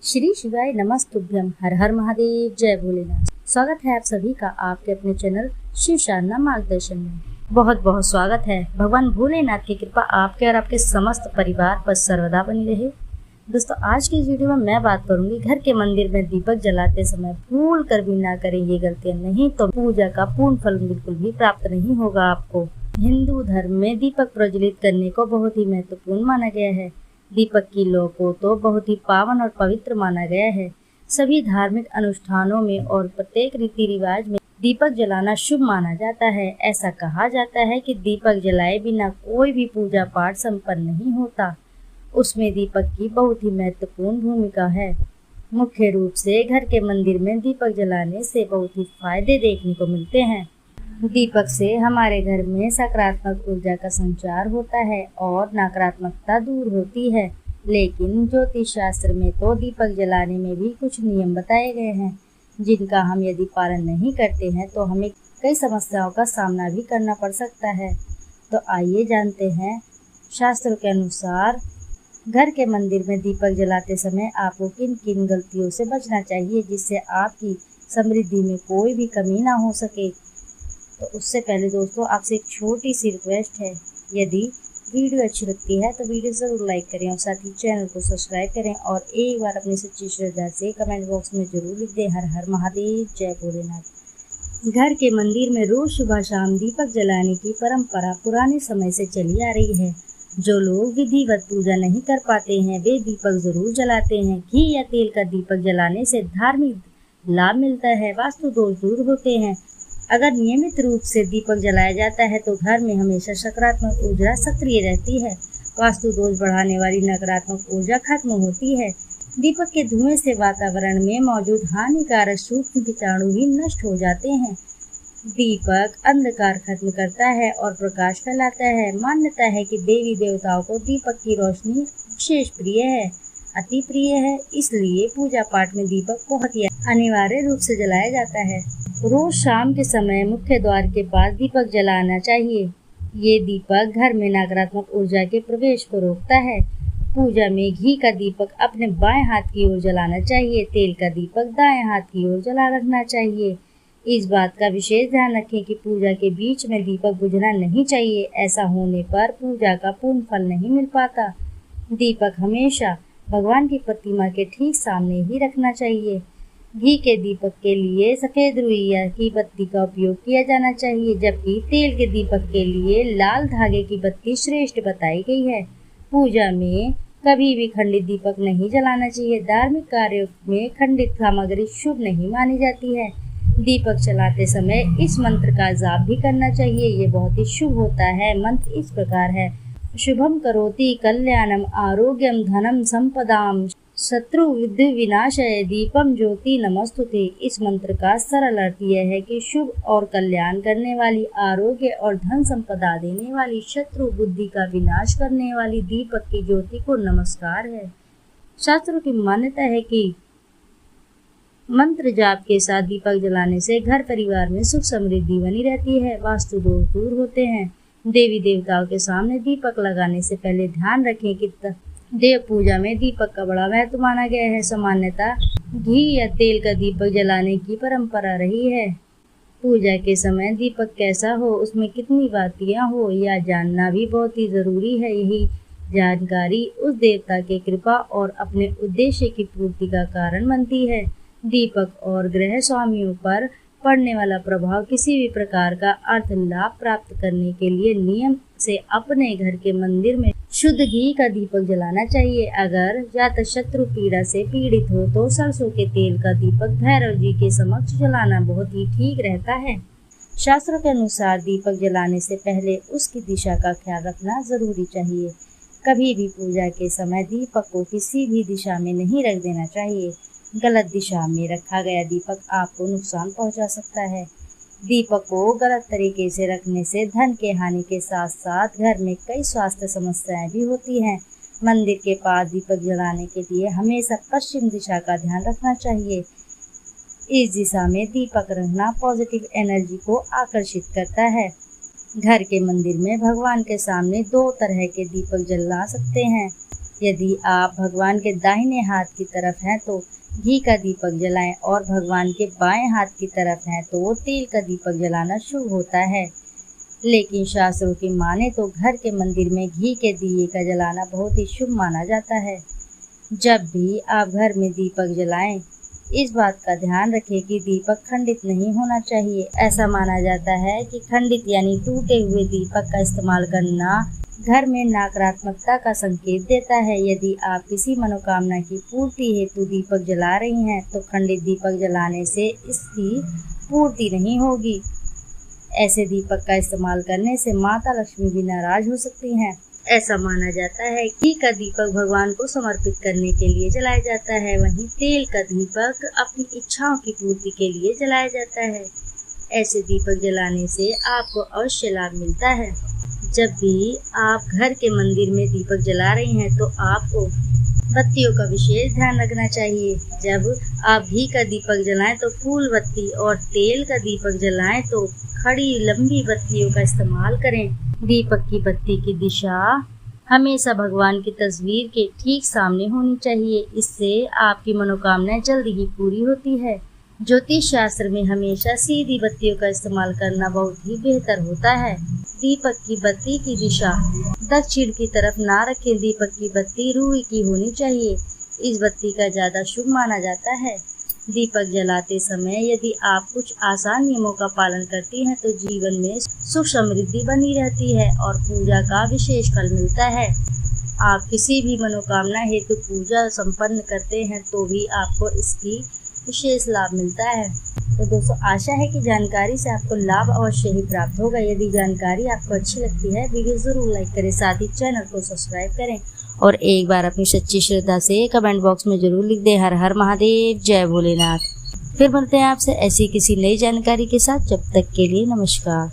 श्री शिवाय नमस्तुभ्यम। हर हर महादेव, जय भोलेनाथ। स्वागत है आप सभी का आपके अपने चैनल शिव साधना मार्गदर्शन में। बहुत बहुत स्वागत है। भगवान भोलेनाथ की कृपा आपके और आपके समस्त परिवार पर सर्वदा बनी रहे। दोस्तों, आज की इस वीडियो में मैं बात करूंगी घर के मंदिर में दीपक जलाते समय भूल कर भी ना करें ये गलतियां, नहीं तो पूजा का पूर्ण फल बिल्कुल भी प्राप्त नहीं होगा आपको। हिंदू धर्म में दीपक प्रज्वलित करने को बहुत ही महत्वपूर्ण माना गया है। दीपक की लौ को तो बहुत ही पावन और पवित्र माना गया है। सभी धार्मिक अनुष्ठानों में और प्रत्येक रीति रिवाज में दीपक जलाना शुभ माना जाता है। ऐसा कहा जाता है कि दीपक जलाए बिना कोई भी पूजा पाठ संपन्न नहीं होता। उसमें दीपक की बहुत ही महत्वपूर्ण भूमिका है। मुख्य रूप से घर के मंदिर में दीपक जलाने से बहुत ही फायदे देखने को मिलते हैं। दीपक से हमारे घर में सकारात्मक ऊर्जा का संचार होता है और नकारात्मकता दूर होती है। लेकिन ज्योतिष शास्त्र में तो दीपक जलाने में भी कुछ नियम बताए गए हैं, जिनका हम यदि पालन नहीं करते हैं तो हमें कई समस्याओं का सामना भी करना पड़ सकता है। तो आइए जानते हैं शास्त्रों के अनुसार घर के मंदिर में दीपक जलाते समय आपको किन किन गलतियों से बचना चाहिए, जिससे आपकी समृद्धि में कोई भी कमी ना हो सके। तो उससे पहले दोस्तों, आपसे एक छोटी सी रिक्वेस्ट है, यदि वीडियो अच्छी लगती है तो वीडियो ज़रूर लाइक करें और साथ ही चैनल को सब्सक्राइब करें और एक बार अपनी सच्ची श्रद्धा से कमेंट बॉक्स में जरूर लिख दें, हर हर महादेव, जय भोलेनाथ। घर के मंदिर में रोज सुबह शाम दीपक जलाने की परंपरा पुराने समय से चली आ रही है। जो लोग विधिवत पूजा नहीं कर पाते हैं वे दीपक जरूर जलाते हैं। घी या तेल का दीपक जलाने से धार्मिक लाभ मिलता है, वास्तु दोष दूर होते हैं। अगर नियमित रूप से दीपक जलाया जाता है तो घर में हमेशा सकारात्मक ऊर्जा सक्रिय रहती है। वास्तु दोष बढ़ाने वाली नकारात्मक ऊर्जा खत्म होती है। दीपक के धुएं से वातावरण में मौजूद हानिकारक सूक्ष्म कीटाणु भी नष्ट हो जाते हैं। दीपक अंधकार खत्म करता है और प्रकाश फैलाता है। मान्यता है कि देवी देवताओं को दीपक की रोशनी विशेष प्रिय है, अति प्रिय है, इसलिए पूजा पाठ में दीपक बहुत ही अनिवार्य रूप से जलाया जाता है। रोज शाम के समय मुख्य द्वार के पास दीपक जलाना चाहिए। ये दीपक घर में नकारात्मक ऊर्जा के प्रवेश को रोकता है। पूजा में घी का दीपक अपने बाएं हाथ की ओर जलाना चाहिए। तेल का दीपक दाएं हाथ की ओर जला रखना चाहिए। इस बात का विशेष ध्यान रखें कि पूजा के बीच में दीपक बुझना नहीं चाहिए। ऐसा होने पर पूजा का पूर्ण फल नहीं मिल पाता। दीपक हमेशा भगवान की प्रतिमा के ठीक सामने ही रखना चाहिए। घी के दीपक के लिए सफेद रुइया की बत्ती का उपयोग किया जाना चाहिए, जबकि तेल के दीपक के लिए लाल धागे की बत्ती श्रेष्ठ बताई गई है। पूजा में कभी भी खंडित दीपक नहीं जलाना चाहिए। धार्मिक कार्यों में खंडित सामग्री शुभ नहीं मानी जाती है। दीपक जलाते समय इस मंत्र का जाप भी करना चाहिए, ये बहुत ही शुभ होता है। मंत्र इस प्रकार है: शुभम करोति कल्याणम आरोग्यम धनम संपदाम शत्रु विद्य विनाशय दीपम ज्योति नमस्तुते। इस मंत्र का सरल अर्थ यह है कि शुभ और कल्याण करने वाली, आरोग्य और धन संपदा देने वाली, शत्रु बुद्धि का विनाश करने वाली दीपक की ज्योति को नमस्कार है। शास्त्रों की मान्यता है कि मंत्र जाप के साथ दीपक जलाने से घर परिवार में सुख समृद्धि बनी रहती है, वास्तु दोष दूर होते हैं। देवी देवताओं के सामने दीपक लगाने से पहले ध्यान रखें कि देव पूजा में दीपक का बड़ा महत्व माना गया है। सामान्यतः घी या तेल का दीपक जलाने की परंपरा रही है। पूजा के समय दीपक कैसा हो, उसमें कितनी बातियां हो, यह जानना भी बहुत ही जरूरी है। यही जानकारी उस देवता के कृपा और अपने उद्देश्य की पूर्ति का कारण बनती है। दीपक और ग्रह स्वामियों पर पड़ने वाला प्रभाव किसी भी प्रकार का अर्थ लाभ प्राप्त करने के लिए नियम से अपने घर के मंदिर में शुद्ध घी का दीपक जलाना चाहिए। अगर जातक शत्रु पीड़ा से पीड़ित हो तो सरसों के तेल का दीपक भैरव जी के समक्ष जलाना बहुत ही ठीक रहता है। शास्त्रों के अनुसार दीपक जलाने से पहले उसकी दिशा का ख्याल रखना जरूरी चाहिए। कभी भी पूजा के समय दीपक को किसी भी दिशा में नहीं रख देना चाहिए। गलत दिशा में रखा गया दीपक आपको नुकसान पहुंचा सकता है। दीपक को गलत तरीके से रखने से धन के हानि के साथ साथ घर में कई स्वास्थ्य समस्याएं भी होती हैं। मंदिर के पास दीपक जलाने के लिए हमेशा पश्चिम दिशा का ध्यान रखना चाहिए। इस दिशा में दीपक रखना पॉजिटिव एनर्जी को आकर्षित करता है। घर के मंदिर में भगवान के सामने दो तरह के दीपक जला सकते हैं। यदि आप भगवान के दाहिने हाथ की तरफ हैं तो घी का दीपक जलाएं और भगवान के बाएं हाथ की तरफ हैं तो तेल का दीपक जलाना शुभ होता है। लेकिन शास्त्रों की माने तो घर के मंदिर में घी के दिए का जलाना बहुत ही शुभ माना जाता है। जब भी आप घर में दीपक जलाएं, इस बात का ध्यान रखें कि दीपक खंडित नहीं होना चाहिए। ऐसा माना जाता है कि खंडित यानी टूटे हुए दीपक का इस्तेमाल करना घर में नकारात्मकता का संकेत देता है। यदि आप किसी मनोकामना की पूर्ति हेतु दीपक जला रही हैं तो खंडित दीपक जलाने से इसकी पूर्ति नहीं होगी। ऐसे दीपक का इस्तेमाल करने से माता लक्ष्मी भी नाराज हो सकती हैं। ऐसा माना जाता है कि घी का दीपक भगवान को समर्पित करने के लिए जलाया जाता है, वहीं तेल का दीपक अपनी इच्छाओं की पूर्ति के लिए जलाया जाता है। ऐसे दीपक जलाने से आपको अवश्य लाभ मिलता है। जब भी आप घर के मंदिर में दीपक जला रही हैं तो आपको बत्तियों का विशेष ध्यान रखना चाहिए। जब आप घी का दीपक जलाएं तो फूल बत्ती और तेल का दीपक जलाएं तो खड़ी लंबी बत्तियों का इस्तेमाल करें। दीपक की बत्ती की दिशा हमेशा भगवान की तस्वीर के ठीक सामने होनी चाहिए। इससे आपकी मनोकामनाएं जल्दी ही पूरी होती है। ज्योतिष शास्त्र में हमेशा सीधी बत्तियों का इस्तेमाल करना बहुत ही बेहतर होता है। दीपक की बत्ती की दिशा दक्षिण की तरफ ना रखें। दीपक की बत्ती रूई की होनी चाहिए। इस बत्ती का ज्यादा शुभ माना जाता है। दीपक जलाते समय यदि आप कुछ आसान नियमों का पालन करती हैं तो जीवन में सुख समृद्धि बनी रहती है और पूजा का विशेष फल मिलता है। आप किसी भी मनोकामना हेतु पूजा संपन्न करते हैं तो भी आपको इसकी विशेष लाभ मिलता है। तो दोस्तों, आशा है कि जानकारी से आपको लाभ अवश्य ही प्राप्त होगा। यदि जानकारी आपको अच्छी लगती है, वीडियो जरूर लाइक करें, साथ ही चैनल को सब्सक्राइब करें और एक बार अपनी सच्ची श्रद्धा से कमेंट बॉक्स में जरूर लिख दें हर हर महादेव, जय भोलेनाथ। फिर मिलते हैं आपसे ऐसी किसी नई जानकारी के साथ। जब तक के लिए नमस्कार।